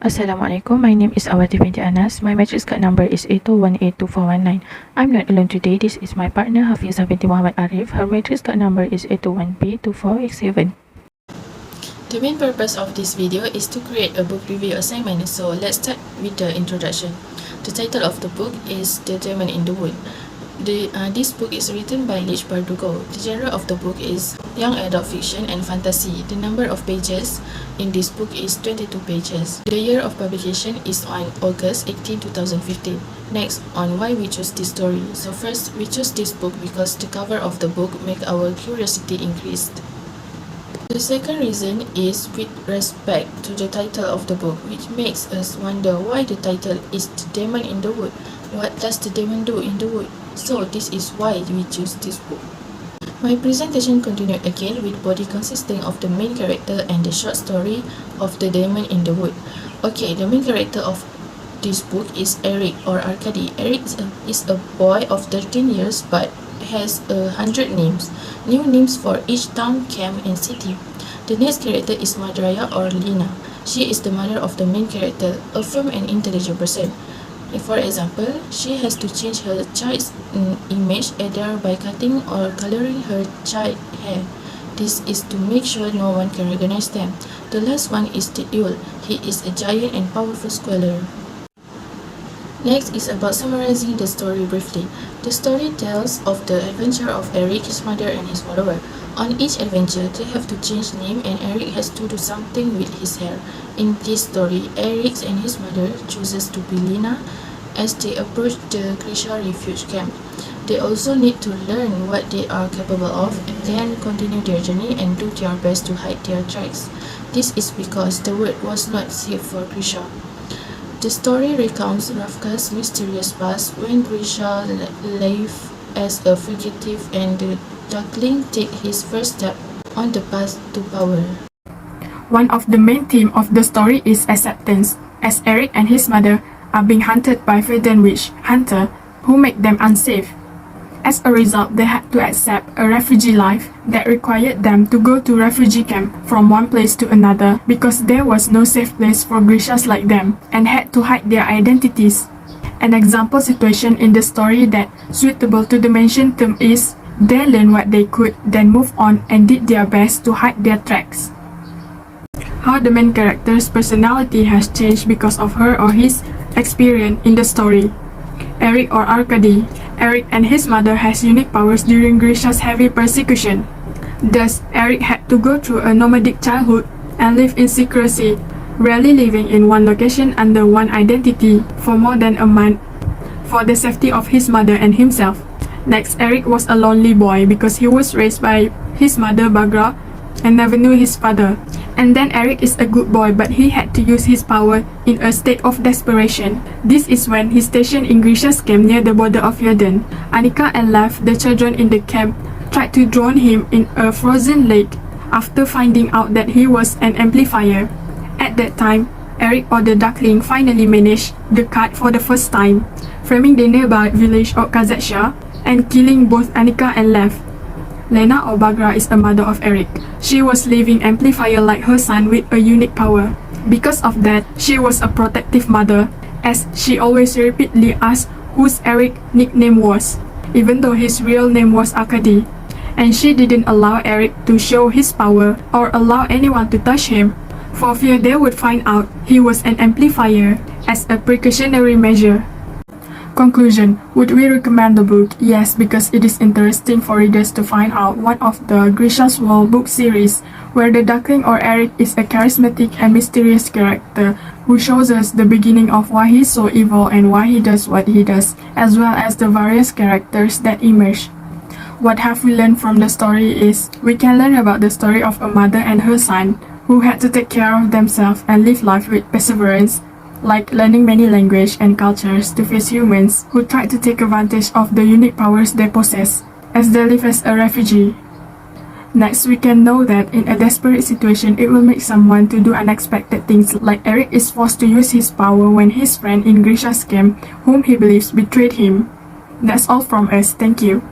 Assalamualaikum, my name is Awati binti Anas. My matrix card number is 82182419. I'm not alone today. This is my partner Hafizah binti Muhammad Arif. Her matrix card number is 821B2487. The main purpose of this video is to create a book review assignment, so let's start with the introduction. The title of the book is The Diamond in the Wood. This book is written by Lich Bardugo. The genre of the book is young adult fiction and fantasy. The number of pages in this book is 22 pages. The year of publication is on August 18, 2015. Next, on why we chose this story. So first, we chose this book because the cover of the book make our curiosity increased. The second reason is with respect to the title of the book, which makes us wonder why the title is The Diamond in the Wood. What does the diamond do in the wood? So this is why we choose this book. My presentation continued again with body consisting of the main character and the short story of The Diamond in the Wood. Okay, the main character of this book is Eric or Arkady. Eric is a boy of 13 years but has 100 names, new names for each town, camp and city. The next character is Madraya or Lina. She is the mother of the main character, a firm and intelligent person. For example, she has to change her child's image either by cutting or coloring her child's hair. This is to make sure no one can recognize them. The last one is Tidul. He is a giant and powerful scholar. Next is about summarizing the story briefly. The story tells of the adventure of Eric, his mother and his follower. On each adventure, they have to change name and Eric has to do something with his hair. In this story, Eric and his mother chooses to be Lina as they approach the Grisha refuge camp. They also need to learn what they are capable of and then continue their journey and do their best to hide their tracks. This is because the word was not safe for Grisha. The story recounts Ravka's mysterious past when Grisha lived as a fugitive and the Duckling take his first step on the path to power. One of the main themes of the story is acceptance, as Eric and his mother are being hunted by Forbidden Witch Hunter who make them unsafe. As a result, they had to accept a refugee life that required them to go to refugee camp from one place to another because there was no safe place for Grishas like them and had to hide their identities. An example situation in the story that suitable to the mentioned theme is they learned what they could, then moved on and did their best to hide their tracks. How the main character's personality has changed because of her or his experience in the story. Eric or Arkady. Eric and his mother has unique powers during Grisha's heavy persecution. Thus, Eric had to go through a nomadic childhood and live in secrecy, rarely living in one location under one identity for more than a month for the safety of his mother and himself. Next, Eric was a lonely boy because he was raised by his mother Bagra and never knew his father. And then Eric is a good boy but he had to use his power in a state of desperation. This is when he stationed in Grisha's camp near the border of Yarden. Annika and Lev, the children in the camp, tried to drown him in a frozen lake after finding out that he was an amplifier. At that time, Eric or the Duckling finally managed the cut for the first time, framing the nearby village of Kazaksha and killing both Annika and Lev. Lena or Bagra is a mother of Eric. She was living amplifier like her son with a unique power. Because of that, she was a protective mother, as she always repeatedly asked whose Eric's nickname was, even though his real name was Arkady. And she didn't allow Eric to show his power or allow anyone to touch him, for fear they would find out he was an amplifier as a precautionary measure. Conclusion. Would we recommend the book? Yes, because it is interesting for readers to find out one of the Grisha's World book series where the Duckling or Eric is a charismatic and mysterious character who shows us the beginning of why he's so evil and why he does what he does, as well as the various characters that emerge. What have we learned from the story is we can learn about the story of a mother and her son who had to take care of themselves and live life with perseverance, like learning many languages and cultures to face humans who try to take advantage of the unique powers they possess as they live as a refugee. Next, we can know that in a desperate situation, it will make someone to do unexpected things, like Eric is forced to use his power when his friend in Grisha's camp, whom he believes betrayed him. That's all from us. Thank you.